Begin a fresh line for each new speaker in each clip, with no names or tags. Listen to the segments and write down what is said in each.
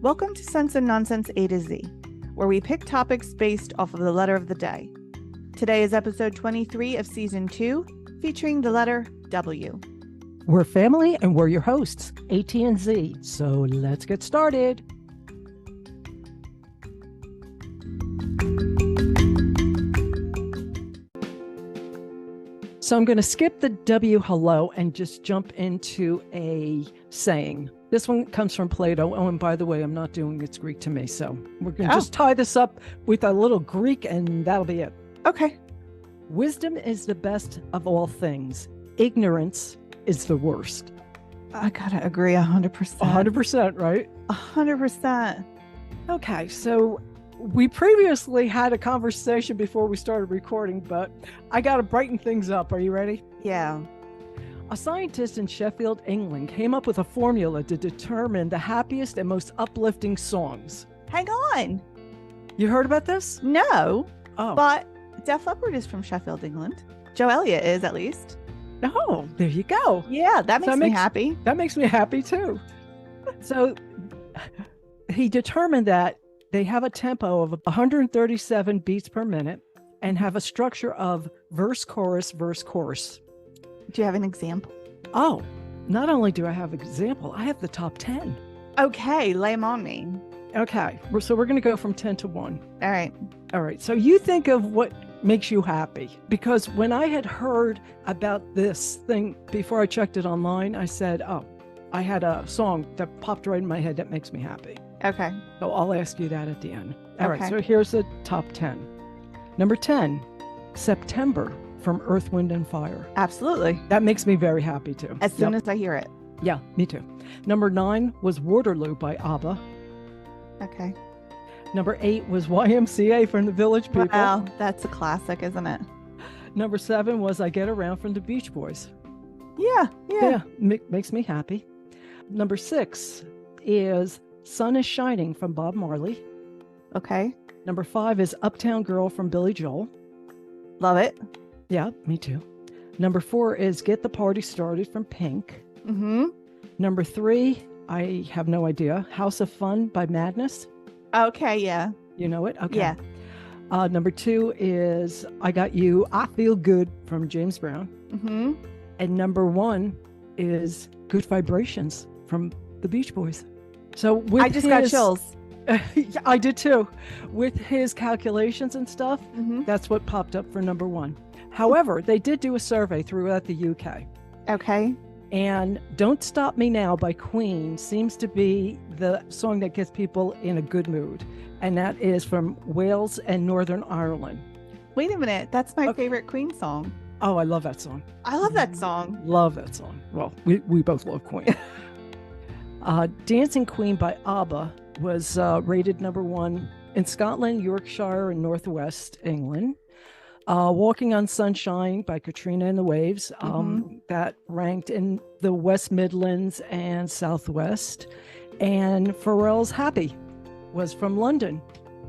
Welcome to Sense and Nonsense A to Z, where we pick topics based off of the letter of the day. Today is episode 23 of season 2, featuring the letter W.
We're family and we're your hosts, AT and Z. So let's get started. So I'm going to skip the W hello and just jump into a saying. This one comes from Plato. Oh, and by the way, I'm not doing it's Greek to me. So we're going to just tie this up with a little Greek and that'll be it.
Okay.
Wisdom is the best of all things. Ignorance is the worst.
I gotta agree 100%.
100%, right?
100%.
Okay, so we previously had a conversation before we started recording, but I got to brighten things up. Are you ready?
Yeah.
A scientist in Sheffield, England, came up with a formula to determine the happiest and most uplifting songs.
Hang on.
You heard about this?
No.
Oh.
But Def Leppard is from Sheffield, England. Joe Elliott is, at least.
Oh, there you go.
Yeah, that makes me happy.
That makes me happy too. So he determined that they have a tempo of 137 beats per minute and have a structure of verse, chorus, verse, chorus.
Do you have an example?
Oh, not only do I have an example, I have the top 10.
Okay, lay them on me.
Okay, so we're going to go from 10 to 1.
All right.
All right, so you think of what makes you happy. Because when I had heard about this thing before I checked it online, I said, oh, I had a song that popped right in my head that makes me happy.
Okay.
So I'll ask you that at the end. All
Okay.
right, so here's the top 10. Number 10, September from Earth, Wind, and Fire.
Absolutely.
That makes me very happy too.
As soon as I hear it.
Yeah, me too. Number 9 was Waterloo by ABBA.
Okay.
Number 8 was YMCA from the Village People.
Wow, that's a classic, isn't it?
Number 7 was I Get Around from the Beach Boys.
Yeah.
Makes me happy. Number 6 is Sun is Shining from Bob Marley.
Okay.
Number 5 is Uptown Girl from Billy Joel.
Love it.
Yeah, me too. Number 4 is Get the Party Started from Pink.
Mm-hmm.
Number 3, I have no idea, House of Fun by Madness.
Okay, yeah.
You know it? Okay.
Yeah.
Number 2 is I Got You, I Feel Good from James Brown.
Mm-hmm.
And number 1 is Good Vibrations from the Beach Boys. So
I just got chills.
Yeah, I did too. With his calculations and stuff,
Mm-hmm.
that's what popped up for number 1. However, they did do a survey throughout the UK.
Okay.
And Don't Stop Me Now by Queen seems to be the song that gets people in a good mood. And that is from Wales and Northern Ireland.
Wait a minute. That's my favorite Queen song.
Oh, I love that song.
I love that song.
Love that song. Well, we both love Queen. Dancing Queen by ABBA was rated number 1 in Scotland, Yorkshire, and Northwest England. Walking on Sunshine by Katrina and the Waves, that ranked in the West Midlands and Southwest. And Pharrell's Happy was from London.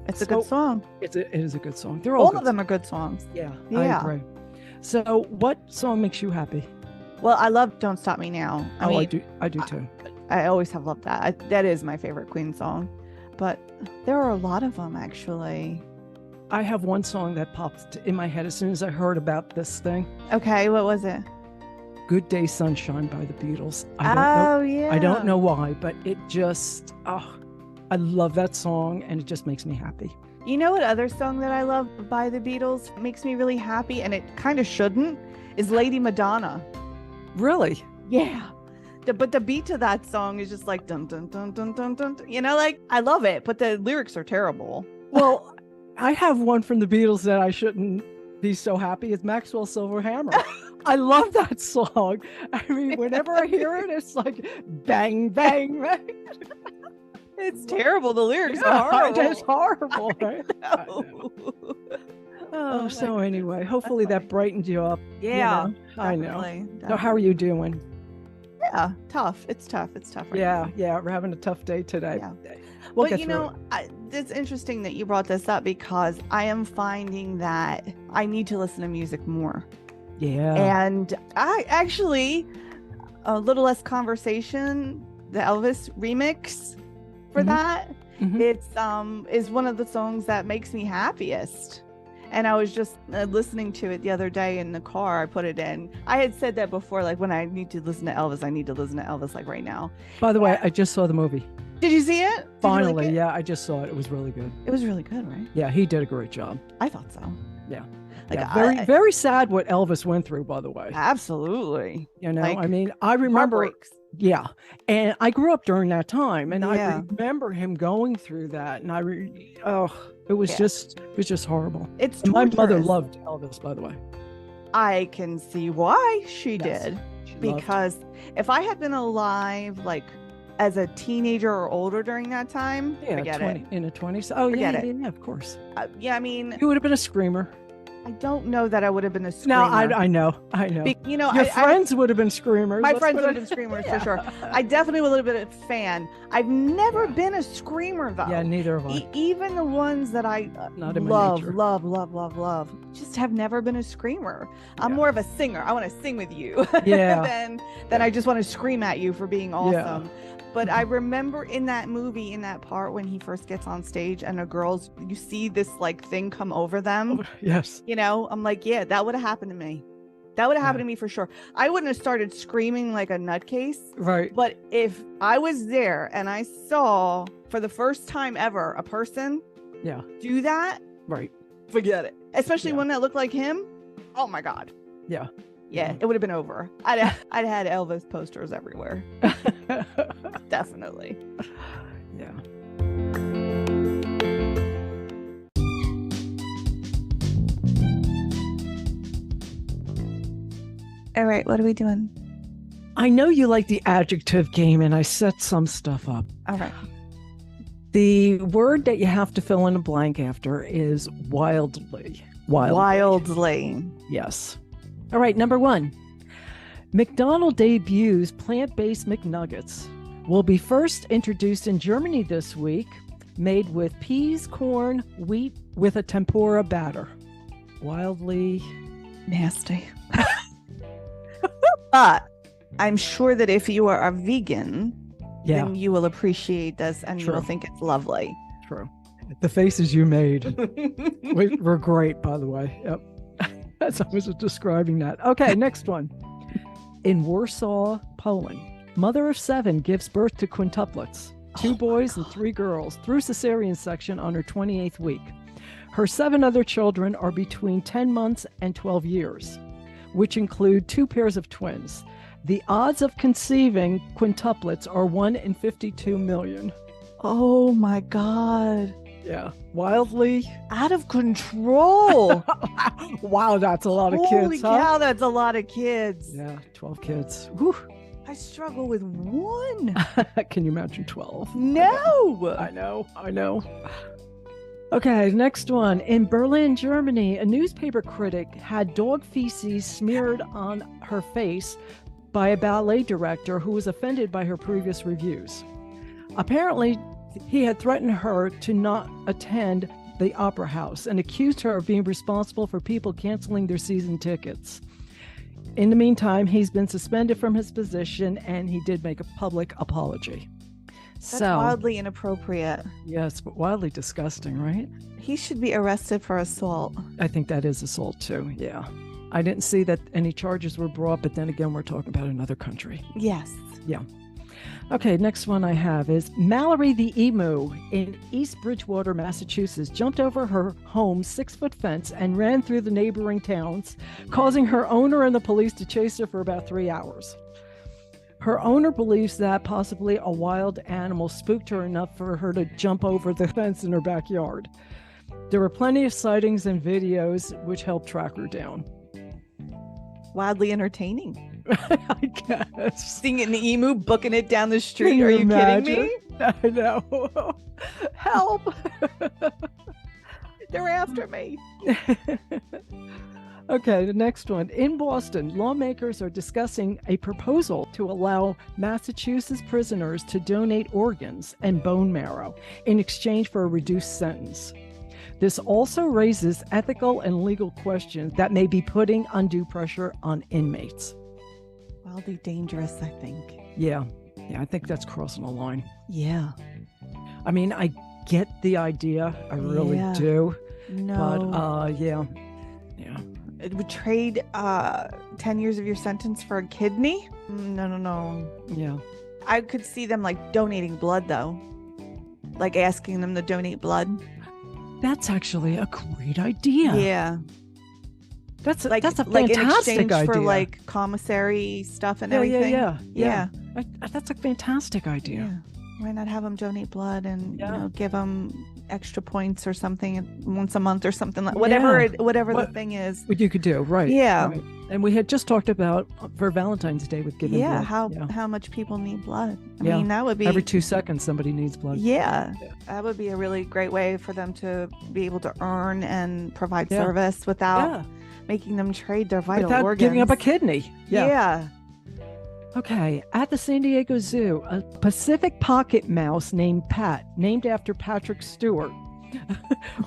It's a good song.
It is a good song. They're all
of them are good songs.
Yeah,
Yeah.
I agree. So what song makes you happy?
Well, I love Don't Stop Me Now.
I do too.
I always have loved that. That is my favorite Queen song. But there are a lot of them, actually.
I have one song that popped in my head as soon as I heard about this thing.
Okay, what was it?
Good Day Sunshine by the Beatles.
Yeah.
I don't know why, but it just, I love that song and it just makes me happy.
You know what other song that I love by the Beatles makes me really happy, and it kind of shouldn't, is Lady Madonna.
Really?
Yeah. But the beat to that song is just like dun dun dun dun dun dun. You know, like I love it, but the lyrics are terrible.
Well, I have one from the Beatles that I shouldn't be so happy. It's Maxwell Silver Hammer. I love that song. I mean, whenever I hear it, it's like bang, bang, bang.
It's terrible. The lyrics are horrible.
It's horrible, right?
I know.
Oh, so anyway, hopefully that brightened you up.
Yeah,
I know.
definitely.
So how are you doing?
Yeah, tough. It's tough. It's tough. Right now.
Yeah, we're having a tough day today.
Yeah.
We'll
but
get through it.
It's interesting that you brought this up because I am finding that I need to listen to music more.
Yeah.
And I actually, a little less conversation, the Elvis remix for that.
Mhm.
It's is one of the songs that makes me happiest. And I was just listening to it the other day in the car. I put it in. I had said that before, like when I need to listen to Elvis, I need to listen to Elvis like right now.
By the way, I just saw the movie.
Did you see it? Did you
Finally,
like it?
yeah, I just saw it. It was really good.
It was really good, right?
Yeah, he did a great job.
I thought so.
Yeah.
Like
Yeah, very sad what Elvis went through, by the way.
Absolutely.
You know,
Like,
I mean, I remember.
Heartbreaks.
Yeah. And I grew up during that time, and
Yeah.
I remember him going through that. And it was
Yeah.
just horrible.
It's
And my mother
torturous.
loved Elvis, by the way.
I can see why she
Yes.
did.
She loved-
Because if I had been alive, like as a teenager or older during that time, forget it.
in the 20s. Oh,
Forget
yeah,
it.
yeah, of course.
Yeah, I mean,
You would have been a screamer.
I don't know that I would have been a screamer.
No, I know.
You know,
Your
I
friends would have been screamers.
my
Let's
friends
put
would have
it-
been screamers
Yeah.
for sure. I definitely would have been a fan. I've never been a screamer though.
Yeah, neither have I.
Even the ones that I
Not in my
love,
nature.
love, just have never been a screamer. I'm
Yeah.
more of a singer. I want to sing with you
Yeah.
than I just want to scream at you for being awesome.
Yeah.
But I remember in that movie, in that part when he first gets on stage and the girls, you see this like thing come over them.
Yes.
You know, I'm like, yeah, that would have happened to me. That would have happened to me for sure. I wouldn't have started screaming like a nutcase.
Right.
But if I was there and I saw for the first time ever a person
Yeah.
do that,
Right.
forget it. Especially
Yeah.
one that looked like him. Oh my God.
Yeah.
Yeah, it would have been over. I'd had Elvis posters everywhere. Definitely.
Yeah.
All right, what are we doing?
I know you like the adjective game, and I set some stuff up.
All right.
The word that you have to fill in a blank after is wildly.
Wildly.
Yes. All right, number 1. McDonald's debuts plant-based McNuggets. Will be first introduced in Germany this week, made with peas, corn, wheat with a tempura batter. Wildly
Nasty. But I'm sure that if you are a vegan,
Yeah,
then you will appreciate this and you will
True.
think it's lovely.
true. The faces you made were great, by the way. Yep. As I was describing that. Okay, next one. In Warsaw, Poland, mother of 7 gives birth to quintuplets, 2 boys and 3 girls, through cesarean section on her 28th week. Her 7 other children are between 10 months and 12 years, which include 2 pairs of twins. The odds of conceiving quintuplets are 1 in 52 million.
Oh my God.
Yeah, wildly.
Out of control.
Wow, that's a lot of
Holy
kids, huh?
cow, that's a lot of kids.
Yeah, 12 kids. Whew.
I struggle with 1.
Can you imagine 12?
No.
I know. Okay, next one. In Berlin, Germany, a newspaper critic had dog feces smeared on her face by a ballet director who was offended by her previous reviews. Apparently, he had threatened her to not attend the opera house and accused her of being responsible for people canceling their season tickets. In the meantime, he's been suspended from his position and he did make a public apology.
That's wildly inappropriate.
Yes, but wildly disgusting, right?
He should be arrested for assault.
I think that is assault too. Yeah. I didn't see that any charges were brought, but then again, we're talking about another country.
Yes.
Yeah. Okay, next one I have is Mallory the emu in East Bridgewater, Massachusetts, jumped over her home's 6-foot fence and ran through the neighboring towns, causing her owner and the police to chase her for about 3 hours. Her owner believes that possibly a wild animal spooked her enough for her to jump over the fence in her backyard. There were plenty of sightings and videos which helped track her down.
Wildly entertaining.
I guess.
Seeing an emu booking it down the street.
Can you
Are you
imagine?
kidding me?
I know. Help.
They're after me.
Okay, the next one. In Boston, lawmakers are discussing a proposal to allow Massachusetts prisoners to donate organs and bone marrow in exchange for a reduced sentence. This also raises ethical and legal questions that may be putting undue pressure on inmates.
Wildly dangerous, I think.
Yeah, I think that's crossing a line.
Yeah.
I mean, I get the idea. I really do.
No.
But yeah.
It would trade 10 years of your sentence for a kidney? No.
Yeah.
I could see them like donating blood though. Like asking them to donate blood.
That's actually a great idea.
Yeah.
That's a
in
fantastic
exchange
idea.
for like commissary stuff and everything.
Yeah. That's a fantastic idea.
Yeah. Why not have them donate blood and give them extra points or something once a month or something like whatever the thing is.
What you could do, right?
Yeah.
Right. And we had just talked about for Valentine's Day with giving blood.
How much people need blood. I mean, that would be
every 2 seconds somebody needs blood.
Yeah. That would be a really great way for them to be able to earn and provide service without making them trade their vital organs.
Giving up a kidney.
Yeah.
Okay, at the San Diego Zoo, a Pacific pocket mouse named Pat, named after Patrick Stewart,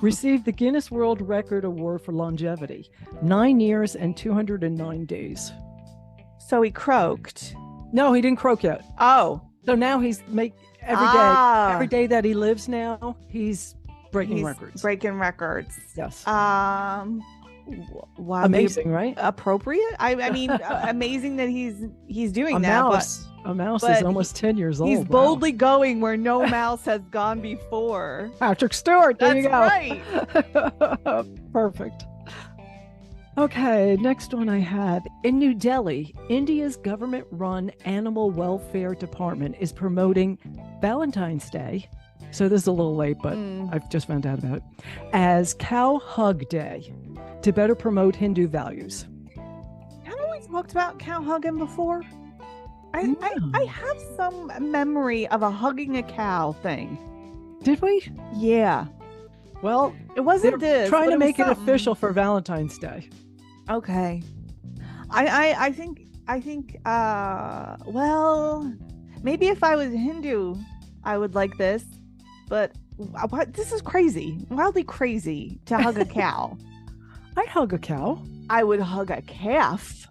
received the Guinness World Record Award for longevity, 9 years and 209 days.
So he croaked.
No, he didn't croak yet.
Oh.
So now he's every day that he lives now, he's breaking records.
Breaking records.
Yes.
Wow,
amazing, right?
Appropriate. I mean, amazing that he's doing
A mouse is almost 10 years old.
He's boldly going where no mouse has gone before.
Patrick Stewart. There you go.
Right.
Perfect. Okay, next one I have. In New Delhi, India's government-run animal welfare department is promoting Valentine's Day. So this is a little late, but I've just found out about it. As Cow Hug Day, to better promote Hindu values.
Haven't we talked about cow hugging before? I have some memory of a hugging a cow thing.
Did we?
Yeah.
Well,
it wasn't this.
Trying to make it official for Valentine's Day.
Okay. I think well, maybe if I was Hindu, I would like this, but this is crazy. Wildly crazy to hug a cow.
I'd hug a cow.
I would hug a calf.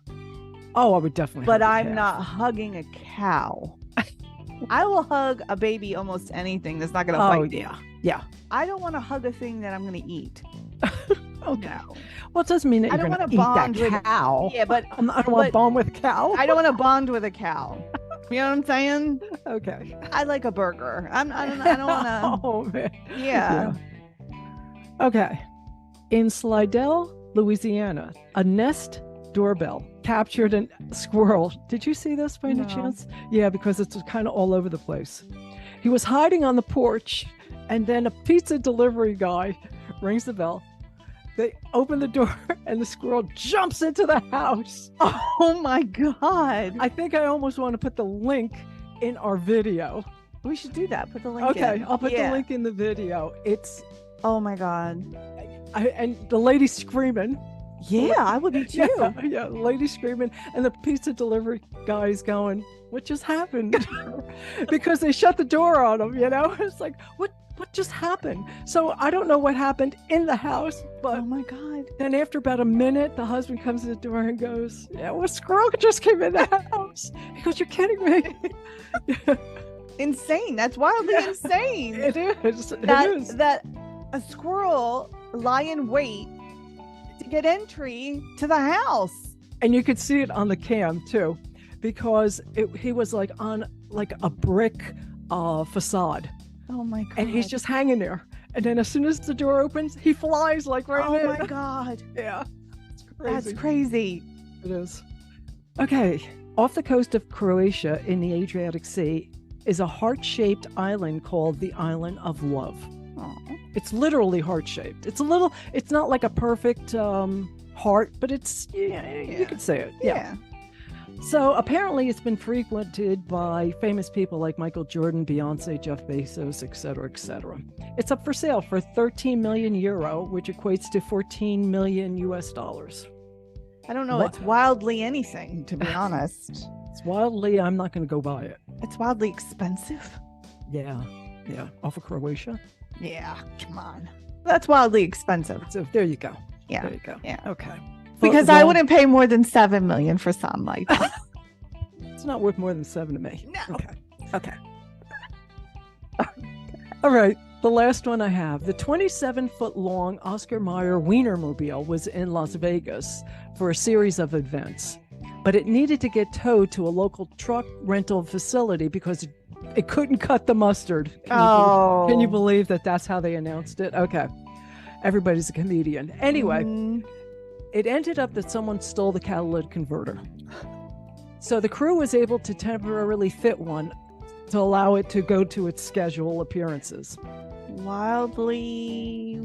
Oh, I would definitely.
But I'm not hugging a cow. I will hug a baby almost anything that's not going to fight me.
Yeah.
I don't want to hug a thing that I'm going to eat.
Okay.
No.
Well, it doesn't mean that you're going to eat that cow.
Yeah, but
I don't want to bond with a cow.
I don't want to bond with a cow. You know what I'm saying?
Okay.
I like a burger. I don't want to.
Oh man.
Yeah.
Okay. In Slidell, Louisiana, a Nest doorbell captured a squirrel. Did you see this by any chance? Yeah, because it's kind of all over the place. He was hiding on the porch, and then a pizza delivery guy rings the bell. They open the door, and the squirrel jumps into the house.
Oh my God.
I think I almost want to put the link in our video.
We should do that. Put the link in.
Okay, I'll put the link in the video. It's...
Oh my God.
And the lady screaming.
Yeah, I would be too.
Yeah, lady screaming, and the pizza delivery guy's going, "What just happened?" Because they shut the door on him. It's like, what just happened? So I don't know what happened in the house, but
oh my God.
Then after about a minute, the husband comes to the door and goes, "Yeah, well, a squirrel just came in the house." He goes, "You're kidding me?"
Insane. That's wildly insane.
It is.
That a squirrel lie in wait to get entry to the house.
And you could see it on the cam too, because he was like on like a brick facade.
Oh my God.
And he's just hanging there. And then as soon as the door opens, he flies like right in.
Oh my God.
Yeah.
It's crazy. That's crazy.
It is. Okay. Off the coast of Croatia in the Adriatic Sea is a heart-shaped island called the Island of Love. It's literally heart-shaped. It's not like a perfect heart, but it's, you could say it. Yeah. So apparently it's been frequented by famous people like Michael Jordan, Beyonce, Jeff Bezos, etc., etc. It's up for sale for 13 million euro, which equates to 14 million US dollars.
I don't know. It's wildly anything, to be honest.
It's wildly, I'm not going to go buy it.
It's wildly expensive.
Yeah. Off of Croatia.
Yeah, come on. That's wildly expensive.
So there you go.
Yeah.
There you go.
Yeah.
Okay.
Because I wouldn't pay more than 7 million for something like that.
It's not worth more than 7 to me.
No.
Okay. All right. The last one I have. The 27-foot-long Oscar Mayer Wienermobile was in Las Vegas for a series of events, but it needed to get towed to a local truck rental facility because it couldn't cut the mustard. Can you believe that that's how they announced it? Okay. Everybody's a comedian. Anyway, it ended up that someone stole the catalytic converter. So the crew was able to temporarily fit one to allow it to go to its scheduled appearances.
Wildly.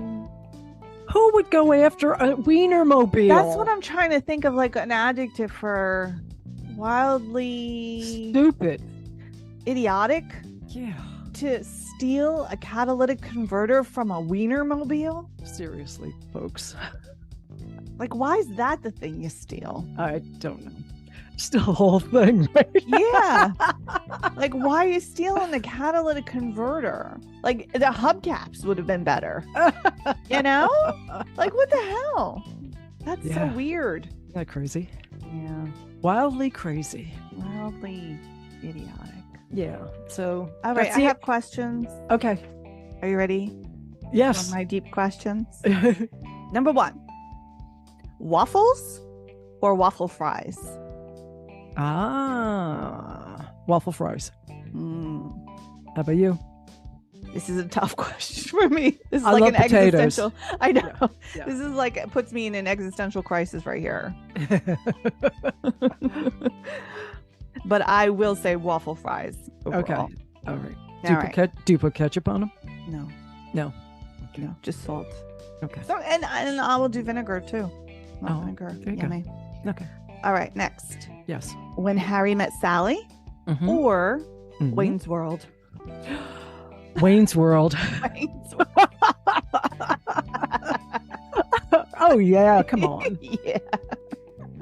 Who would go after a Wienermobile?
That's what I'm trying to think of, like an adjective for wildly
stupid.
Idiotic.
Yeah.
To steal a catalytic converter from a Wienermobile?
Seriously, folks.
Like, why is that the thing you steal?
I don't know. Still the whole thing, right?
Yeah. Like, why are you stealing the catalytic converter? Like, the hubcaps would have been better. You know? Like, what the hell? That's so weird.
Isn't that crazy?
Yeah.
Wildly crazy.
Wildly idiotic.
Yeah. So,
all right, I have questions.
Okay.
Are you ready?
Yes.
For my deep questions. Number 1. Waffles or waffle fries?
Waffle fries. How about you?
This is a tough question for me. This is
I
like
love
an
potatoes.
existential. I know.
Yeah.
This is like, it puts me in an existential crisis right here. But I will say waffle fries overall.
Okay. All right. Do you put ketchup on them?
No.
Okay.
No, just salt.
Okay.
So and I will do vinegar too. Vinegar.
There you
Yummy.
go. Okay.
All right, next.
Yes.
When Harry Met Sally or Wayne's World?
Wayne's World.
Wayne's World.
Oh, yeah. Come on.
Yeah.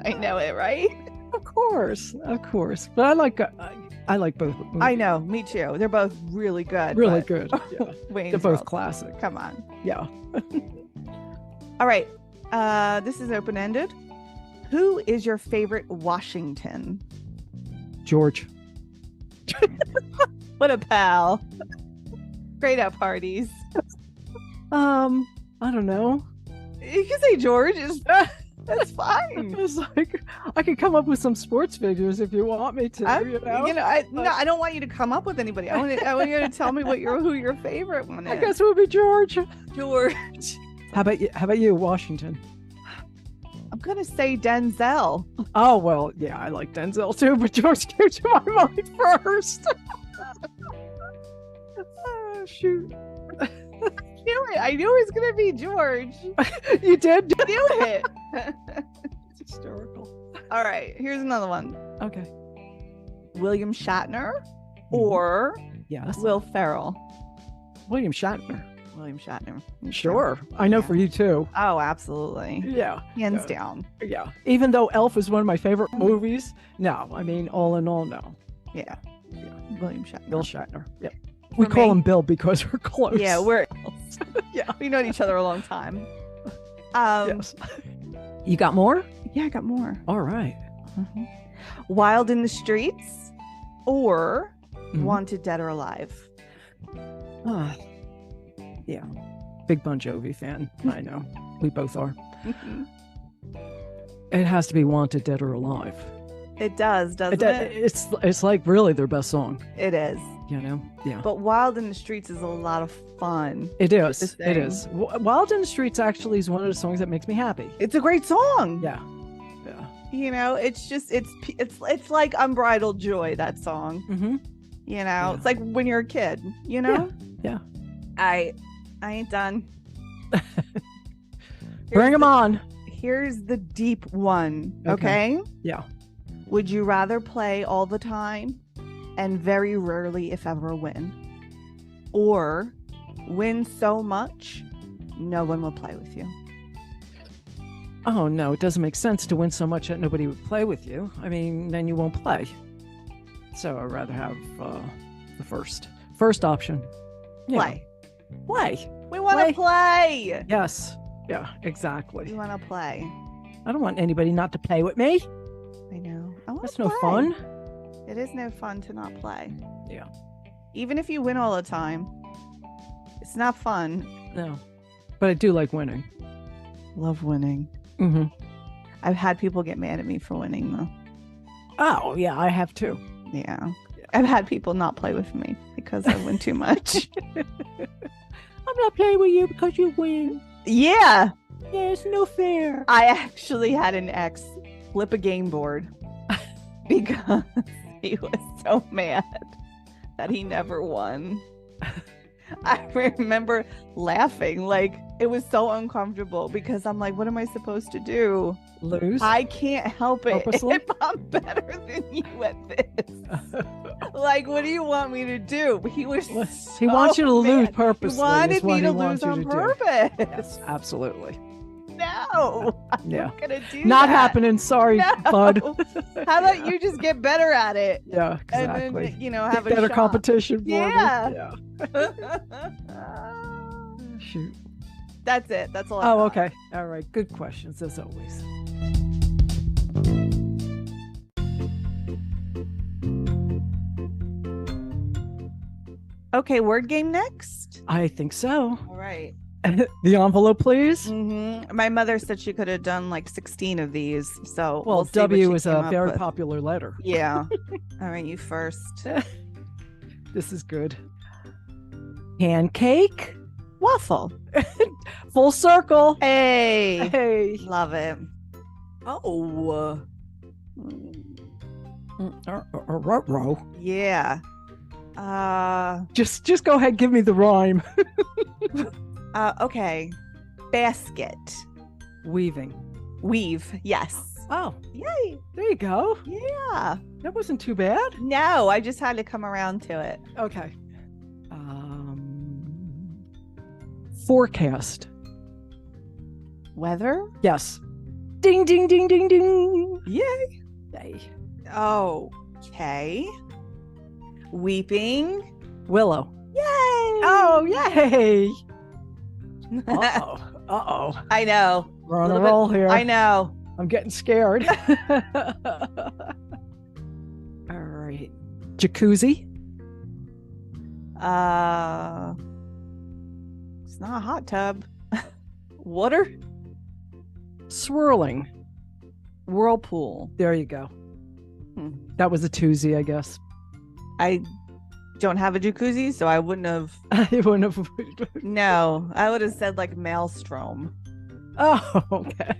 I know it, right?
Of course. But I like both.
I know. Me too. They're both really good.
Really good. Yeah.
Wayne's
They're both
World.
classic.
Come on.
Yeah.
All right. This is open-ended. Who is your favorite Washington?
George.
What a pal. Great at parties.
I don't know.
You can say George. That's fine.
It's like I could come up with some sports figures if you want me to.
I don't want you to come up with anybody. I want you to tell me who your favorite one is.
I guess it would be George.
George.
How about you, Washington?
I'm gonna say Denzel.
Oh well, yeah, I like Denzel too, but George came to my mind first. Oh, shoot.
I knew it was gonna be George.
You did?
I knew it.
It's hysterical.
All right, here's another one.
Okay.
William Shatner or Will Ferrell?
William Shatner.
William Shatner.
Sure. I know for you too.
Oh, absolutely.
Yeah.
Hands down.
Yeah. Even though Elf is one of my favorite movies, no. I mean, all in all, no.
Yeah. William Shatner.
Bill Shatner. Yep. We call him Bill because we're close.
Yeah, we've known each other a long time.
Yes. You got more?
Yeah, I got more.
All right.
Wild in the Streets or Wanted Dead or Alive?
Yeah. Big Bon Jovi fan. I know. We both are. It has to be Wanted Dead or Alive.
It does, doesn't it?
It's like really their best song.
It is.
You know? Yeah.
But Wild in the Streets is a lot of fun.
It is. It is. Wild in the Streets actually is one of the songs that makes me happy.
It's a great song.
Yeah. Yeah.
You know, it's just it's like unbridled joy, that song. You know, it's like when you're a kid, you know?
Yeah.
I ain't done.
Bring them on.
Here's the deep one. Okay?
Yeah.
Would you rather play all the time and very rarely, if ever, win? Or win so much, no one will play with you?
Oh, no, it doesn't make sense to win so much that nobody would play with you. I mean, then you won't play. So I'd rather have the first option.
Play.
Play.
We want to play.
Yes. Yeah, exactly.
We want to play.
I don't want anybody not to play with me.
I know.
That's no fun.
It is no fun to not play.
Yeah.
Even if you win all the time, It's not fun.
No, but I do like winning.
Love winning.
Mm-hmm.
I've had people get mad at me for winning though.
Oh yeah, I have too.
Yeah. I've had people not play with me because I win too much.
I'm not playing with you because you win.
Yeah.
Yeah, it's no fair.
I actually had an ex flip a game board because he was so mad that he never won. I remember laughing. Like, it was so uncomfortable because I'm like, what am I supposed to do?
Lose?
I can't help it
Purposely?
if I'm better than you at this. Like, what do you want me to do? He was
He wants you to lose
mad.
purposely.
He wanted
is what
me to
he wants
lose
you
on
to do.
purpose.
Yes, absolutely.
No, I'm
Yeah.
not gonna do
Not
that.
happening. Sorry,
No.
bud.
How about you just get better at it?
Yeah, exactly.
And then, have a
better
shot.
competition for
Yeah.
me. Shoot.
That's it. That's all.
Oh, okay. All right. Good questions as always.
Okay, word game next.
I think so.
All right.
The envelope, please.
My mother said she could have done like 16 of these. So
Well,
we'll see what
W
she
is
came
a
up
very
with.
popular letter.
Yeah. All right, you first.
This is good. Pancake.
Waffle.
Full circle.
Hey.
Hey.
Love it.
Oh. Row.
Yeah.
Just go ahead. Give me the rhyme.
Okay. Basket.
Weaving.
Weave. Yes.
Oh,
Yay.
there you go.
Yeah.
That wasn't too bad.
No, I just had to come around to it.
Okay. Forecast.
Weather.
Yes. Ding, ding, ding, ding, ding.
Yay.
Yay.
Okay. Weeping.
Willow.
Yay.
Oh, yay. Uh-oh. Uh-oh.
I know.
We're on a roll here.
I know.
I'm getting scared. All right. Jacuzzi.
It's not a hot tub. Water.
Swirling.
Whirlpool.
There you go. That was a twosie, I guess.
I don't have a jacuzzi, so I wouldn't have.
I wouldn't have.
No, I would have said like maelstrom.
Oh, okay.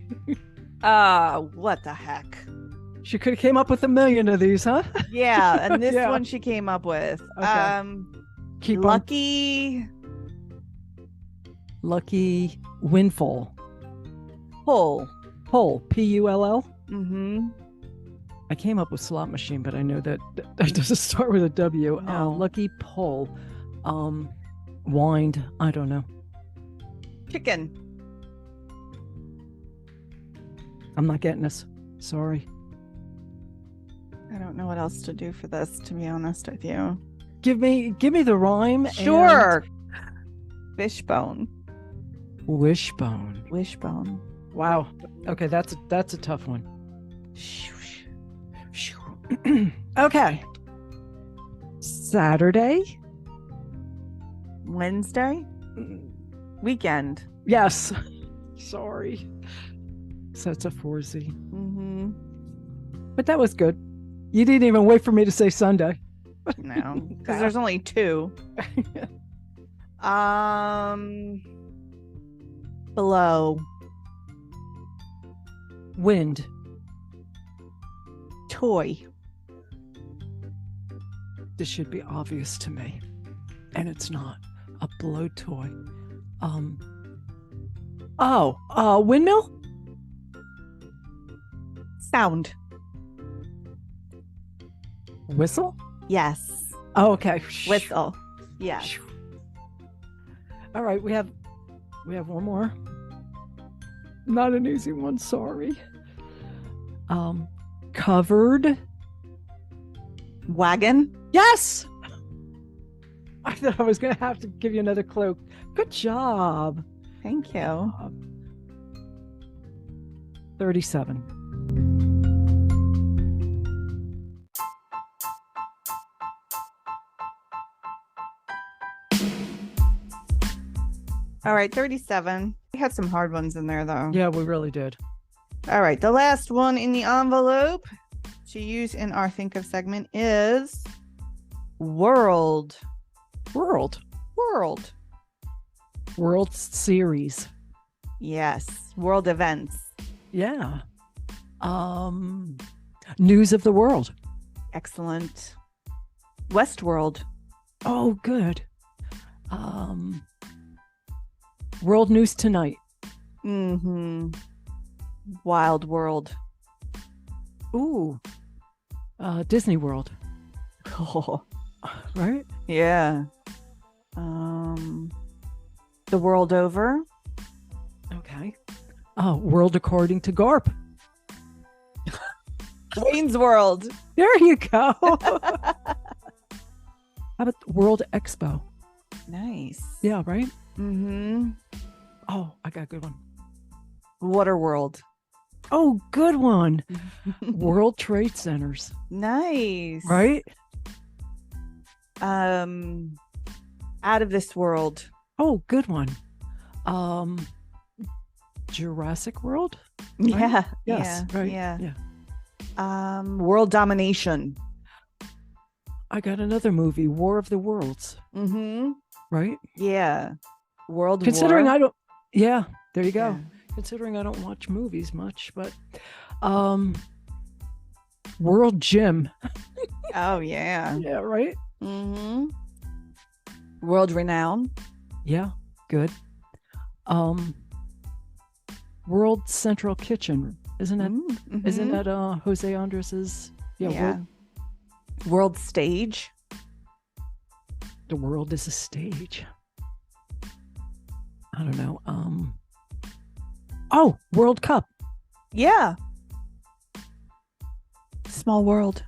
What the heck?
She could have came up with 1 million of these, huh?
Yeah, and this
Yeah.
one she came up with.
Okay. Keep
lucky
Lucky windfall.
pull.
Pull. Pull.
Mm-hmm.
I came up with slot machine, but I know that doesn't start with a W.
No.
Lucky pull. Wind. I don't know.
Chicken.
I'm not getting this. Sorry.
I don't know what else to do for this, to be honest with you.
Give me the rhyme.
Sure. Fishbone.
Wishbone.
Wishbone.
Wow. Okay, that's a tough one. Okay. Saturday.
Wednesday. Weekend.
Yes. Sorry. So it's a 4Z.
Mm-hmm.
But that was good. You didn't even wait for me to say Sunday.
No, because there's only 2. Below.
Wind.
Toy.
This should be obvious to me. And it's not. A blow toy. Windmill?
Sound.
Whistle?
Yes.
Oh, okay.
Whistle. Yes.
All right, we have one more. Not an easy one, sorry. Covered.
Wagon.
Yes. I thought I was going to have to give you another clue. Good job.
Thank you.
37.
All right, 37. We had some hard ones in there, though.
Yeah, we really did.
All right, the last one in the envelope to use in our Think of segment is World.
World Series.
Yes, world events.
Yeah. News of the world.
Excellent. Westworld.
Oh, good. World News Tonight.
Mm-hmm. Wild World.
Ooh. Disney World.
Oh,
Right?
yeah. The World Over.
Okay. World According to Garp.
Wayne's World.
There you go. How about World Expo?
Nice.
Yeah, right?
Mm-hmm.
Oh, I got a good one.
Water World.
Oh, good one. World Trade Centers.
Nice.
Right?
Out of This World.
Oh, good one. Jurassic World? Right?
Yeah.
Yes,
yeah,
right.
Yeah. World Domination.
I got another movie, War of the Worlds.
Mm-hmm.
Right?
Yeah. World
Considering
War.
I don't, yeah, there you go.
Yeah.
Considering I don't watch movies much, but World Gym.
Oh, yeah.
Yeah, right?
Mm-hmm. World Renown.
Yeah, good. World Central Kitchen. Isn't that Jose Andres's?
Yeah. World Stage.
The world is a stage. I don't know. World Cup.
Yeah. Small World.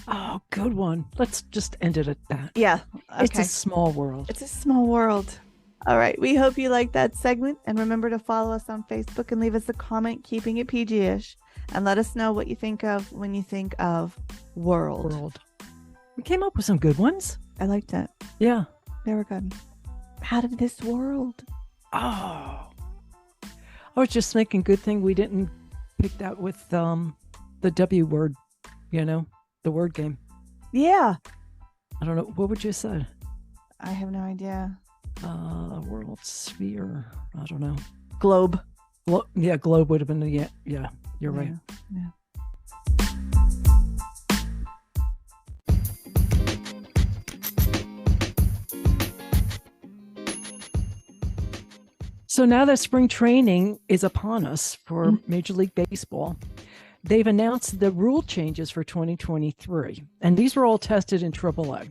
Oh, good one. Let's just end it at that.
Yeah. Okay.
It's a small world.
It's a small world. All right. We hope you liked that segment. And remember to follow us on Facebook and leave us a comment, keeping it PG-ish. And let us know what you think of when you think of world.
We came up with some good ones.
I liked it.
Yeah.
They were good. Out of This World.
Oh. I was just thinking, good thing we didn't pick that with the W word, the word game.
Yeah.
I don't know. What would you say?
I have no idea.
World sphere. I don't know.
Globe.
Yeah, globe would have been the yeah. You're right.
Yeah.
So now that spring training is upon us for Major League Baseball, they've announced the rule changes for 2023. And these were all tested in AAA.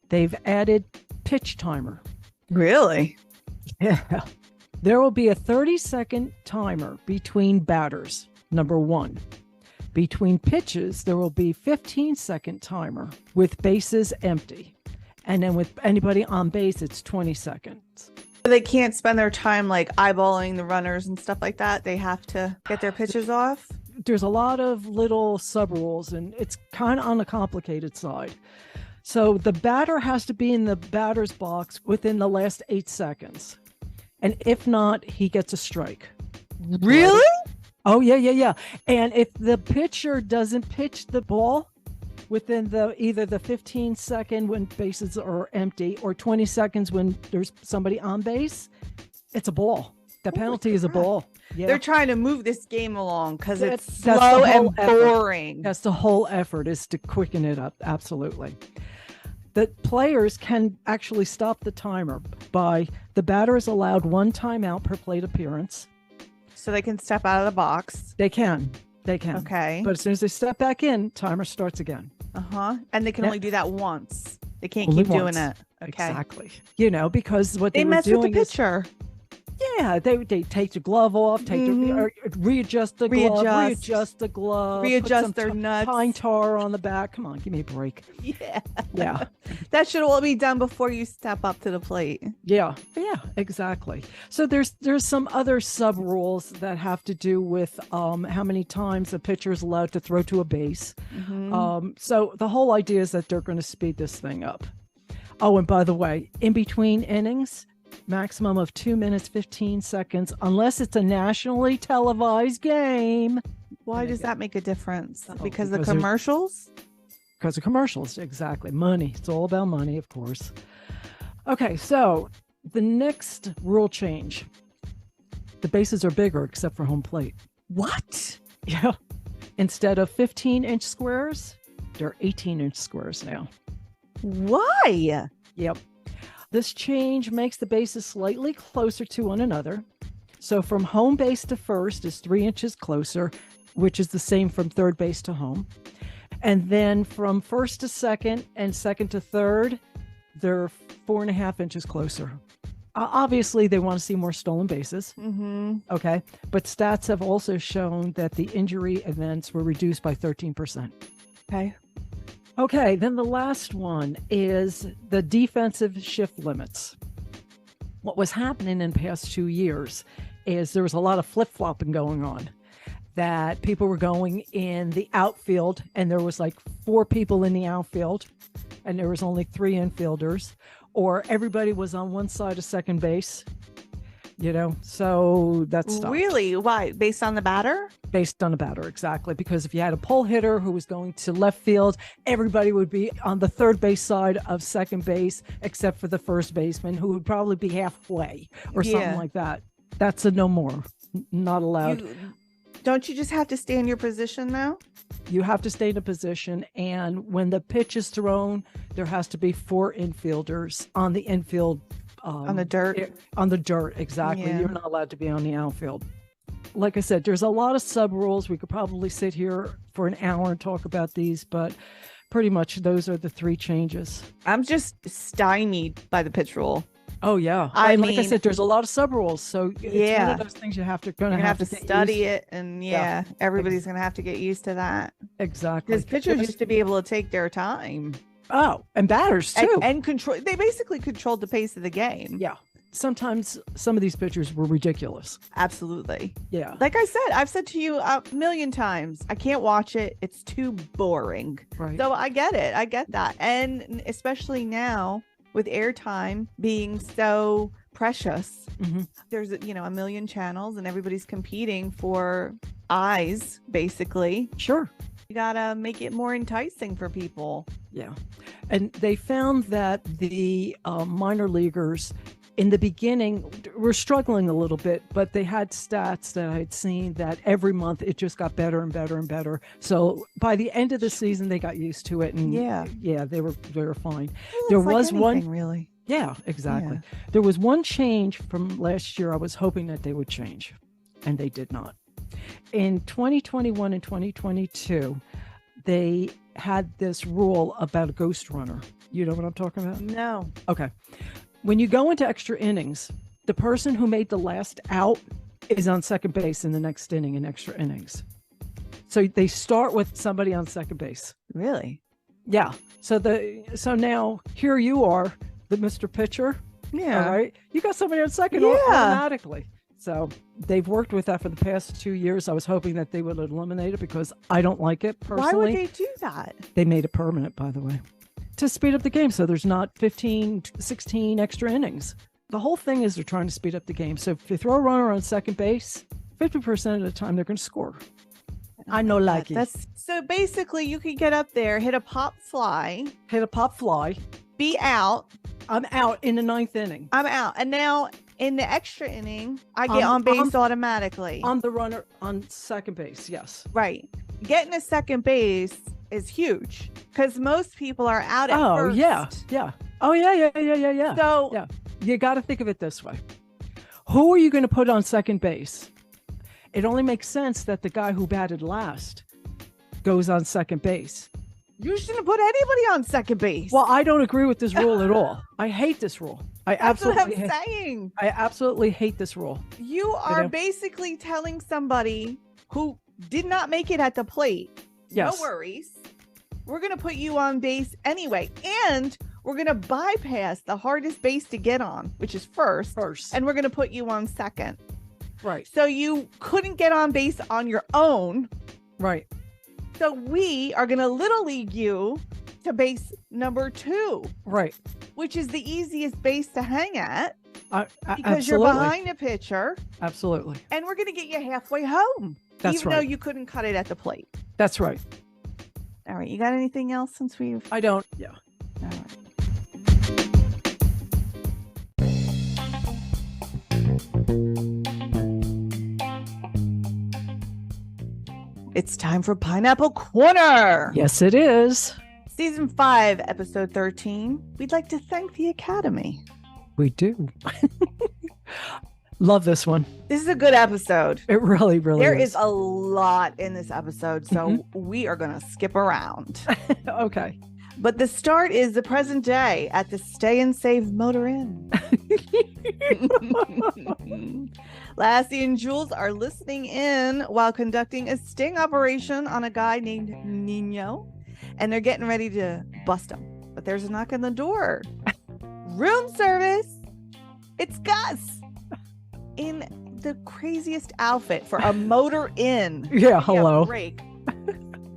They've added pitch timer.
Really?
Yeah. There will be a 30-second timer between batters, number one. Between pitches, there will be 15-second timer with bases empty. And then with anybody on base, it's 20 seconds.
They can't spend their time like eyeballing the runners and stuff like that. They have to get their pitches off.
There's a lot of little sub rules, and it's kind of on the complicated side. So the batter has to be in the batter's box within the last 8 seconds. And if not, he gets a strike.
Really?
Right? Oh, yeah. And if the pitcher doesn't pitch the ball within either the 15 second when bases are empty or 20 seconds when there's somebody on base, it's a ball. The penalty is a ball. Yeah.
They're trying to move this game along because it's
that's
slow
the whole
and
effort.
boring.
That's the whole effort, is to quicken it up. Absolutely. The players can actually stop the timer by the batter is allowed one timeout per plate appearance.
So they can step out of the box.
They can.
Okay.
But as soon as they step back in, timer starts again.
And they can only do that once. They can't
Only
keep doing
once.
it. Okay.
Exactly. Because what
They
were
mess
doing
with the pitcher.
Yeah, they take the glove off, readjust the glove, readjust the glove,
readjust
put
their
some
nuts,
pine tar on the back. Come on, give me a break. Yeah.
That should all be done before you step up to the plate.
Yeah, exactly. So there's some other sub rules that have to do with how many times a pitcher is allowed to throw to a base. So the whole idea is that they're going to speed this thing up. Oh, and by the way, in between innings, Maximum of 2 minutes, 15 seconds, unless it's a nationally televised game.
Why does that make a difference? Because the
because
commercials?
Because of commercials, exactly. Money. It's all about money, of course. Okay, so the next rule change. The bases are bigger except for home plate.
What?
Yeah. Instead of 15-inch squares, they're 18-inch squares now.
Why?
Yep. This change makes the bases slightly closer to one another. So from home base to first is 3 inches closer, which is the same from third base to home. And then from first to second and second to third, they're 4.5 inches closer. Obviously, they want to see more stolen bases.
Mm-hmm.
Okay. But stats have also shown that the injury events were reduced by 13%.
Okay.
Okay. Then the last one is the defensive shift limits. What was happening in the past 2 years is there was a lot of flip-flopping going on, that people were going in the outfield and there was like 4 people in the outfield and there was only 3 infielders, or everybody was on one side of second base, so that's stopped.
Really? Why? Based on the batter?
Based on the batter, exactly. Because if you had a pull hitter who was going to left field, everybody would be on the third base side of second base, except for the first baseman, who would probably be halfway or something like that. That's a no more. Not allowed.
Don't you just have to stay in your position now?
You have to stay in a position, and when the pitch is thrown, there has to be 4 infielders on the infield.
On the dirt?
On the dirt, exactly.
Yeah.
You're not allowed to be on the outfield. Like I said, there's a lot of sub rules. We could probably sit here for an hour and talk about these, but pretty much those are the 3 changes.
I'm just stymied by the pitch rule.
Oh yeah, like I said, there's a lot of sub rules, so it's one of those things you have to
have to study it, and everybody's gonna have to get used to that.
Exactly,
because pitchers used to be able to take their time.
Oh, and batters too,
and control. They basically controlled the pace of the game.
Yeah. Sometimes some of these pitchers were ridiculous.
Absolutely.
Yeah.
Like I said, I've said to you a million times, I can't watch it. It's too boring.
Right.
So I get it. I get that, and especially now, with airtime being so precious, there's a million channels and everybody's competing for eyes, basically.
Sure.
You gotta make it more enticing for people.
Yeah. And they found that the minor leaguers in the beginning were struggling a little bit, but they had stats that I had seen that every month it just got better and better and better. So by the end of the season, they got used to it, and they were fine.
Well,
there
was
like
one really.
Yeah, exactly.
Yeah.
There was one change from last year. I was hoping that they would change, and they did not. In 2021 and 2022, they had this rule about a ghost runner. You know what I'm talking about?
No.
Okay. When you go into extra innings, the person who made the last out is on second base in the next inning in extra innings. So they start with somebody on second base.
Really?
Yeah. So now here you are, the Mr. Pitcher.
Yeah.
All right. You got somebody on second automatically. So they've worked with that for the past 2 years. I was hoping that they would eliminate it because I don't like it personally.
Why would they do that?
They made it permanent, by the way, to speed up the game. So there's not 15, 16 extra innings. The whole thing is they're trying to speed up the game. So if you throw a runner on second base, 50% of the time they're going to score. I know, like
that's so basically you could get up there, hit a pop fly, be out.
I'm out in the 9th inning.
I'm out. And now in the extra inning, I get on base automatically.
I'm the runner on second base. Yes.
Right. Getting a second base is huge because most people are out at first.
Yeah. Oh, yeah.
So
yeah, you got to think of it this way. Who are you going to put on second base? It only makes sense that the guy who batted last goes on second base.
You shouldn't put anybody on second base.
Well, I don't agree with this rule at all. I hate this rule.
That's what I'm saying.
I absolutely hate this rule.
You are basically telling somebody who did not make it at the plate, no worries. We're going to put you on base anyway. And we're going to bypass the hardest base to get on, which is first. And we're going to put you on second.
Right.
So you couldn't get on base on your own.
Right.
So we are going to little league you to base number 2.
Right.
Which is the easiest base to hang at. because you're
absolutely.
behind the picture,
Absolutely.
and we're going to get you halfway home.
That's
even
right.
though you couldn't cut it at the plate.
That's right.
All right. You got anything else since we've...
I don't. Yeah.
All right. It's time for Pineapple Corner.
Yes, it is.
Season 5, episode 13. We'd like to thank the Academy.
We do. Love this one.
This is a good episode.
It really, really
There is a lot in this episode, so
Mm-hmm.
we are going to skip around.
Okay.
But the start is the present day at the Stay and Save Motor Inn. Lassie and Jules are listening in while conducting a sting operation on a guy named Nino, and they're getting ready to bust him. But there's a knock on the door. Room service. It's Gus in the craziest outfit for a motor inn.
Yeah, hello.
Break.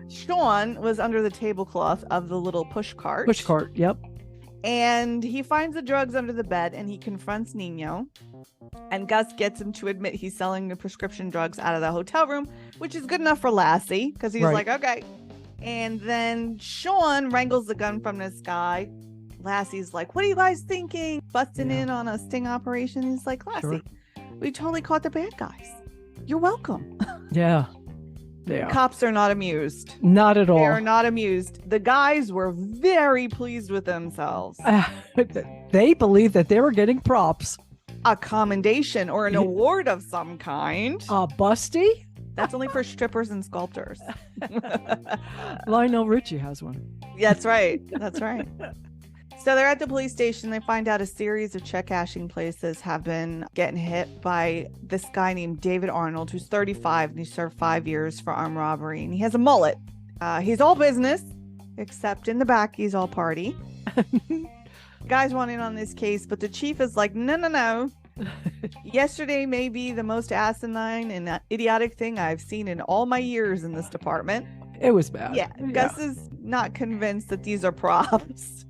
Sean was under the tablecloth of the little push cart.
Push cart, yep.
And he finds the drugs under the bed and he confronts Nino. And Gus gets him to admit he's selling the prescription drugs out of the hotel room, which is good enough for Lassie because he's
Right.
like, okay. And then Sean wrangles the gun from this guy. Lassie's like, what are you guys thinking? Busting in on a sting operation. He's like, Lassie,
Sure.
we totally caught the bad guys. You're welcome.
Yeah. Yeah.
Cops are not amused.
Not at all.
They are not amused. The guys were very pleased with themselves.
They believe that they were getting props.
A commendation or an
Yeah.
award of some kind.
Busty?
That's only for strippers and sculptors.
Lionel Richie has one.
That's right. That's right. So they're at the police station. They find out a series of check cashing places have been getting hit by this guy named David Arnold, who's 35, and he served 5 years for armed robbery. And he has a mullet. He's all business, except in the back, he's all party. Guys want in on this case, but the chief is like, no. Yesterday may be the most asinine and idiotic thing I've seen in all my years in this department.
It was bad.
Yeah, Gus is not convinced that these are props.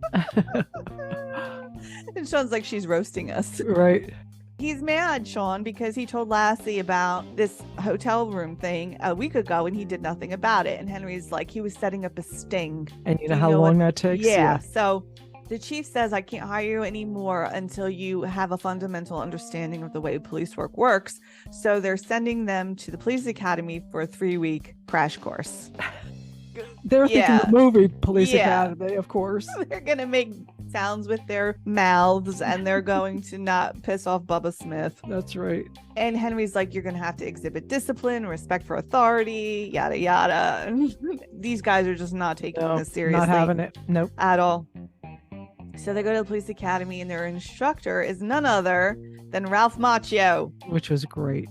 And Sean's like, she's roasting us.
Right.
He's mad, Sean, because he told Lassie about this hotel room thing a week ago and he did nothing about it. And Henry's like, he was setting up a sting.
And you know
You
how
know
long
what-
that takes?
Yeah. So the chief says, I can't hire you anymore until you have a fundamental understanding of the way police work works. So they're sending them to the police academy for a 3-week crash course.
They're thinking
Yeah.
the movie Police
Yeah.
Academy, of course.
They're going to make sounds with their mouths and they're going to not piss off Bubba Smith.
That's right.
And Henry's like, you're going to have to exhibit discipline, respect for authority, yada, yada. These guys are just not taking
No,
this seriously.
not having it. Nope.
At all. So they go to the police academy and their instructor is none other than Ralph Macchio.
Which was great.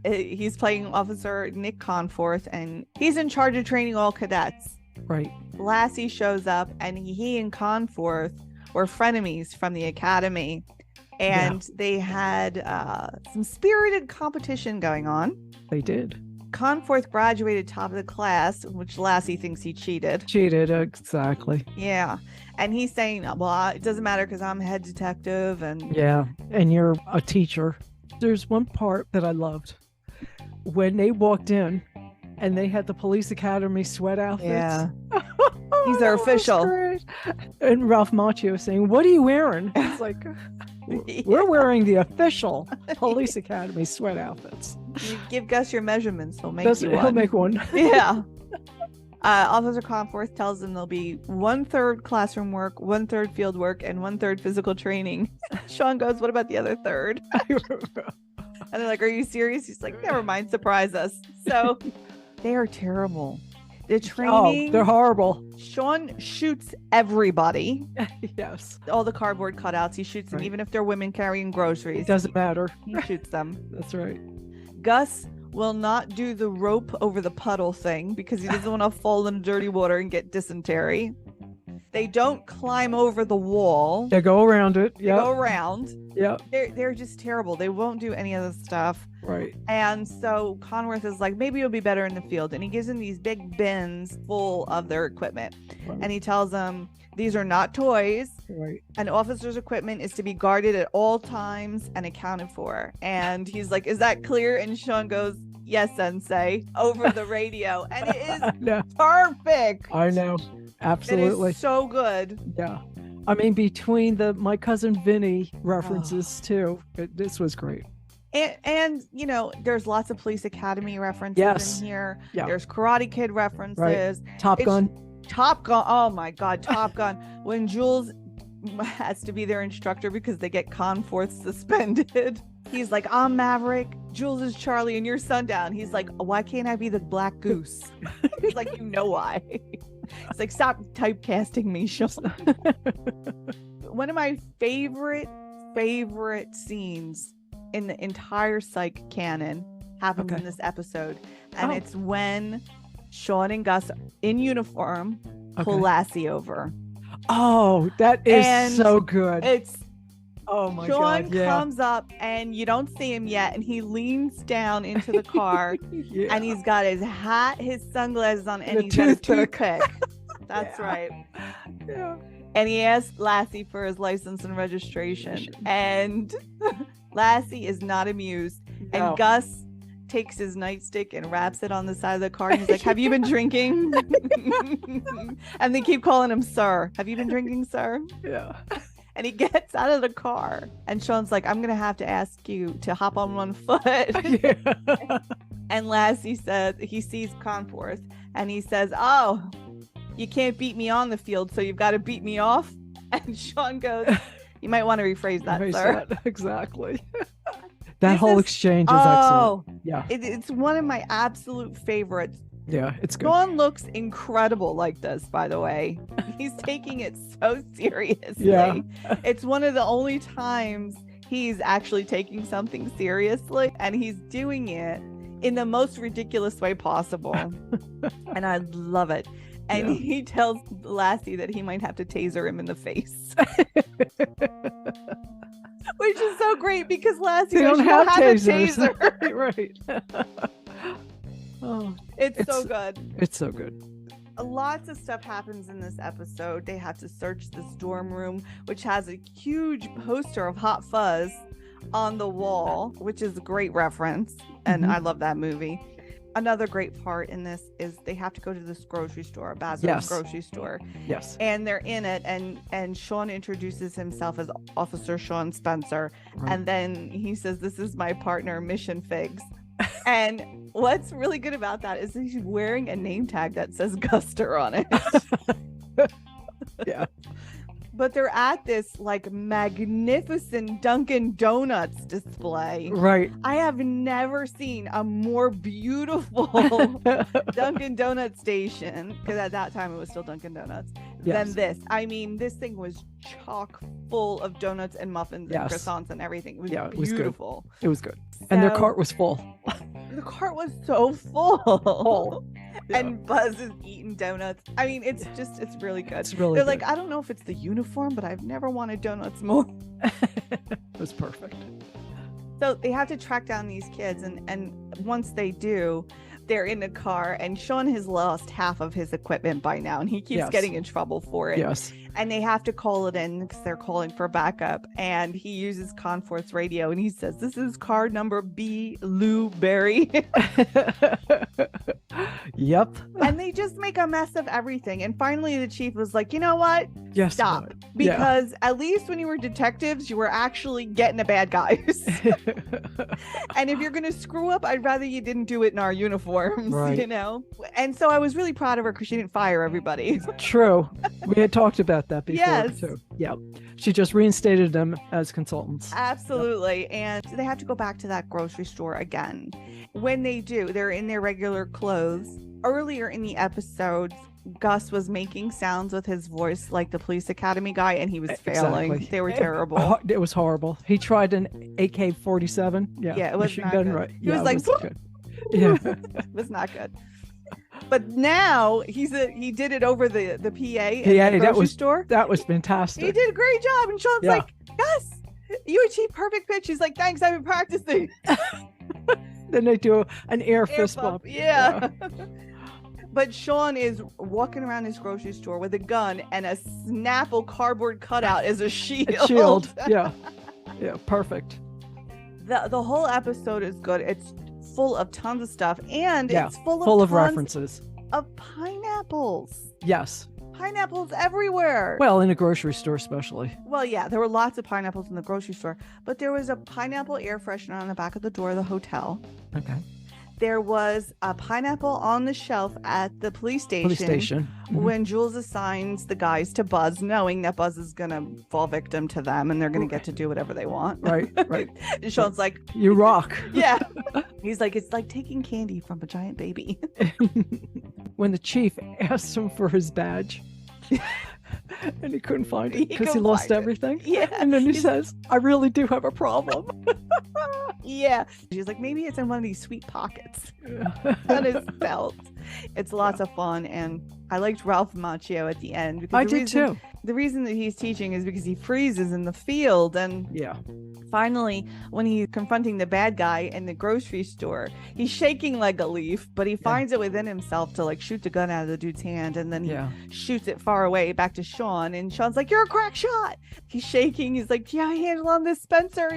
He's playing Officer Nick Conforth and he's in charge of training all cadets.
Right.
Lassie shows up and he and Conforth were frenemies from the academy. And they had some spirited competition going on.
They did.
Conforth graduated top of the class, which Lassie thinks he cheated.
Cheated, exactly.
Yeah. And he's saying, well, it doesn't matter because I'm head detective. And
Yeah. And you're a teacher. There's one part that I loved. When they walked in and they had the police academy sweat outfits.
Yeah.
Oh,
He's their
that was
official.
great. And Ralph Macchio was saying, what are you wearing? It's like, we're wearing the official police academy sweat outfits.
You give Gus your measurements, he'll make
That's-
you
he'll
one.
make one.
Yeah. Officer Conforth tells them there'll be 1/3 classroom work, 1/3 field work, and 1/3 physical training. Sean goes, what about the other third? And they're like, are you serious? He's like, never mind, surprise us. So they are terrible. The training,
Oh, they're horrible.
Sean shoots everybody.
Yes.
All the cardboard cutouts, he shoots them,
Right.
even if they're women carrying groceries.
It doesn't matter.
He shoots them.
That's right.
Gus will not do the rope over the puddle thing because he doesn't want to fall in dirty water and get dysentery. They don't climb over the wall.
They go around it.
They go around.
Yeah.
They're just terrible. They won't do any of the stuff.
Right.
And so Conworth is like, maybe it'll be better in the field. And he gives them these big bins full of their equipment.
Right.
And he tells them, these are not toys.
Right.
An officer's equipment is to be guarded at all times and accounted for. And he's like, is that clear? And Sean goes, yes, Sensei, over the radio. And it is perfect.
I know. Absolutely.
It is so good.
Yeah. I mean, between the My Cousin Vinny references too, this was great.
And you know, there's lots of Police Academy references in here.
Yeah.
There's Karate Kid references.
Right. Top Gun.
Oh my God, Top Gun. When Jules has to be their instructor because they get Conforth suspended. He's like, I'm Maverick, Jules is Charlie, and you're Sundown. He's like, why can't I be the Black Goose? He's like, you know why. It's like, stop typecasting me, Sean. One of my favorite scenes in the entire Psych canon happens in this episode. And it's when Sean and Gus in uniform pull Lassie over.
Oh, that is so good.
It's
Oh my
Sean
God. Yeah.
comes up and you don't see him yet, and he leans down into the car and he's got his hat, his sunglasses on, and he's got a toothpick. That's right.
Yeah.
And he asks Lassie for his license and registration, and Lassie is not amused.
No.
And Gus takes his nightstick and wraps it on the side of the car. And he's like, have you been drinking? And they keep calling him sir. Have you been drinking, sir?
Yeah.
And he gets out of the car, and Sean's like, I'm going to have to ask you to hop on one foot.
Yeah.
And Lassie says, he sees Conforth, and he says, oh, you can't beat me on the field, so you've got to beat me off. And Sean goes, you might want to rephrase that, sir.
Exactly. That whole exchange is excellent. Yeah.
It's one of my absolute favorites.
Yeah, it's good.
Sean looks incredible like this, by the way. He's taking it so seriously.
Yeah.
It's one of the only times he's actually taking something seriously, and he's doing it in the most ridiculous way possible. And I love it. And he tells Lassie that he might have to taser him in the face. Which is so great, because Lassie
don't have
a taser.
Right. Oh,
it's so good.
It's so good.
Lots of stuff happens in this episode. They have to search this dorm room, which has a huge poster of Hot Fuzz on the wall, which is a great reference. And I love that movie. Another great part in this is they have to go to this grocery store, Basil's grocery store.
Yes.
And they're in it, and Sean introduces himself as Officer Sean Spencer.
Right.
And then he says, this is my partner, Mission Figs. And what's really good about that is he's wearing a name tag that says Guster on it.
Yeah.
But they're at this like magnificent Dunkin' Donuts display.
Right.
I have never seen a more beautiful Dunkin' Donuts station, because at that time it was still Dunkin' Donuts, than this. I mean, this thing was chock full of donuts and muffins and croissants and everything. It was beautiful.
It was good. And their cart was full.
The cart was so full. And Buzz is eating donuts. I mean, it's really good.
It's really
They're
good.
like, I don't know if it's the uniform, but I've never wanted donuts more.
It was perfect.
So they have to track down these kids, and once they do, they're in the car, and Sean has lost half of his equipment by now, and he keeps getting in trouble for it.
Yes.
And they have to call it in because they're calling for backup, and he uses Conforth's radio, and he says, this is car number B. Lou Berry.
Yep.
And they just make a mess of everything. And finally the chief was like, you know what?
Yes.
Stop. Because at least when you were detectives, you were actually getting the bad guys. And if you're going to screw up, I'd rather you didn't do it in our uniforms, you know? And so I was really proud of her because she didn't fire everybody.
True. We had talked about that before
Yes.
too. Yeah. She just reinstated them as consultants.
Absolutely. Yep. And they have to go back to that grocery store again. When they do, they're in their regular clothes. Earlier in the episodes, Gus was making sounds with his voice like the Police Academy guy, and he was failing.
Exactly.
They were terrible.
It was horrible. He tried an AK-47.
Yeah, it was not good.
Right.
He was like,
it was good. Yeah.
it was not good. But now he did it over the PA in the grocery store.
That was fantastic.
He did a great job. And Sean's like, yes, you achieved perfect pitch. He's like, thanks, I've been practicing.
Then they do an air fist bump.
Yeah. But Sean is walking around his grocery store with a gun and a Snapple cardboard cutout as a shield.
A shield. Yeah. Yeah, perfect.
The whole episode is good. It's full of tons of stuff, and it's
full of references
of pineapples.
Yes.
Pineapples everywhere.
Well, in a grocery store especially.
Well, yeah, there were lots of pineapples in the grocery store, but there was a pineapple air freshener on the back of the door of the hotel.
Okay.
There was a pineapple on the shelf at the police station. When Jules assigns the guys to Buzz, knowing that Buzz is going to fall victim to them and they're going to get to do whatever they want.
Right.
And Sean's like,
you rock.
Yeah. He's like, it's like taking candy from a giant baby.
When the chief asked him for his badge and he couldn't find it because he lost everything.
Yeah.
And then he says, I really do have a problem.
Yeah. She's like, maybe it's in one of these sweet pockets on his belt. It's lots of fun. And I liked Ralph Macchio at the end. Because
I did too.
The reason that he's teaching is because he freezes in the field. And finally, when he's confronting the bad guy in the grocery store, he's shaking like a leaf, but he finds it within himself to like shoot the gun out of the dude's hand. And then he shoots it far away back to Sean. And Sean's like, you're a crack shot. He's shaking. He's like, yeah, handle on this, Spencer.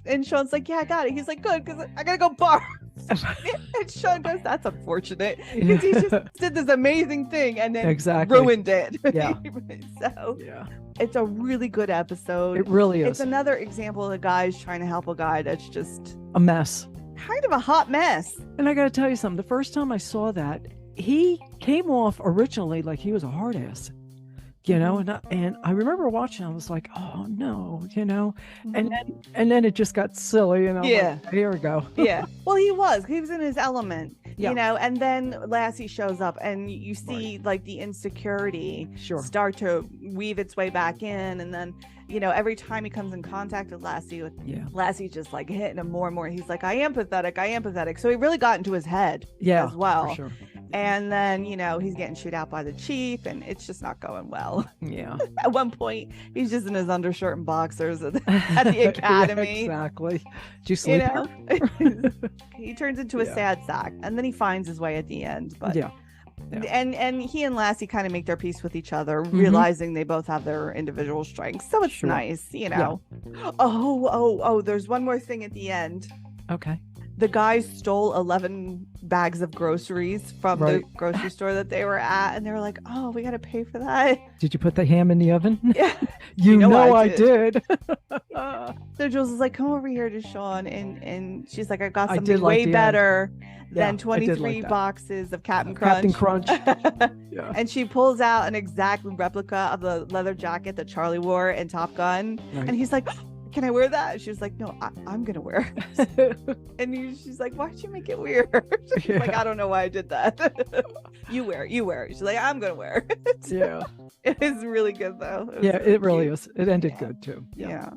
And Sean's like, yeah, I got it. He's like, good, because I got to go bar. And Sean goes, that's unfortunate, because he just did this amazing thing and then ruined it. So it's a really good episode.
It really is.
It's another example of a guy's trying to help a guy that's just
a mess,
kind of a hot mess.
And I gotta tell you something, the first time I saw that, he came off originally like he was a hard ass, you know, and I remember watching, I was like, oh no, you know, and then it just got silly, and I'm like, here we go.
Well, he was in his element, you know, and then Lassie shows up and you see like the insecurity start to weave its way back in, and then, you know, every time he comes in contact with Lassie, Lassie's just like hitting him more and more. He's like, I am pathetic. So he really got into his head as well. For sure. And then, you know, he's getting chewed out by the chief, and it's just not going well.
Yeah.
At one point, he's just in his undershirt and boxers at the academy.
Exactly. Did you sleep?
You know? He turns into a sad sack, and then he finds his way at the end. But and he and Lassie kind of make their peace with each other, realizing they both have their individual strengths. So it's nice, you know. Oh, there's one more thing at the end.
Okay.
The guys stole 11 bags of groceries from the grocery store that they were at, and they were like, oh, we got to pay for that.
Did you put the ham in the oven?
Yeah.
you know I did.
So Jules is like, come over here to Sean, and she's like, I got something way better than 23 boxes of Captain Crunch. And she pulls out an exact replica of the leather jacket that Charlie wore in Top Gun. And he's like, can I wear that? And she was like, no, I'm gonna wear it. And she's like, why'd you make it weird? She's like, I don't know why I did that. You wear it. She's like, I'm gonna wear it. It is really good though.
It really is. It ended good too.
Yeah.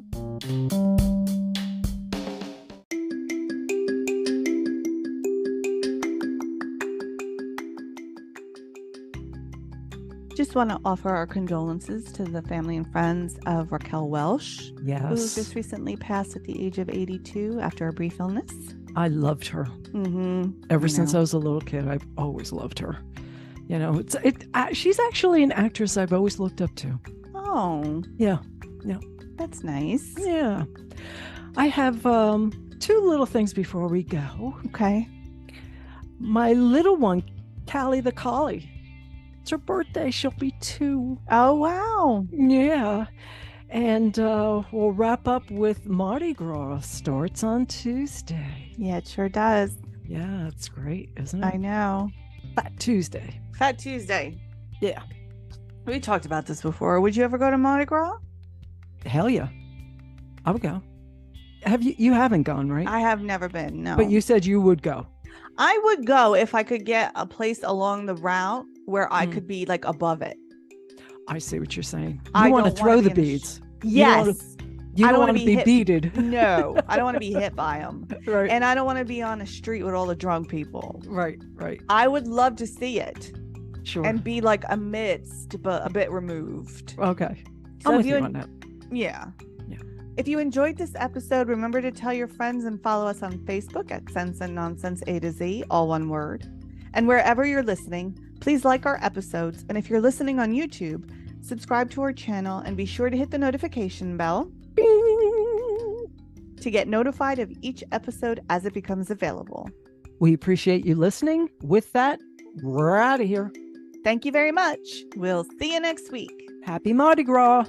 Just want to offer our condolences to the family and friends of Raquel Welch, who just recently passed at the age of 82 after a brief illness.
I loved her. Ever since I was a little kid, I've always loved her. You know, she's actually an actress I've always looked up to.
Oh.
Yeah.
That's nice.
Yeah. I have two little things before we go.
Okay.
My little one, Callie the Collie. It's her birthday. She'll be 2.
Oh, wow.
Yeah. And we'll wrap up with Mardi Gras. Starts on Tuesday.
Yeah, it sure does.
Yeah, it's great, isn't it?
I know.
Fat Tuesday.
Yeah. We talked about this before. Would you ever go to Mardi Gras?
Hell yeah. I would go. You haven't gone, right?
I have never been, no.
But you said you would go.
I would go if I could get a place along the route where I could be like above it.
I see what you're saying. You want to throw the beads.
Yes.
You
I
don't
wanna
want to be beated.
No, I don't want to be hit by them.
Right.
And I don't want to be on a street with all the drunk people.
Right. Right.
I would love to see it
Sure.
and be like amidst, but a bit removed.
Okay.
So
I'm
if
with you
you
on that.
Yeah.
Yeah.
If you enjoyed this episode, remember to tell your friends and follow us on Facebook at Sense and Nonsense A to Z, all one word. And wherever you're listening, please like our episodes. And if you're listening on YouTube, subscribe to our channel and be sure to hit the notification bell to get notified of each episode as it becomes available.
We appreciate you listening. With that, we're out of here.
Thank you very much. We'll see you next week.
Happy Mardi Gras.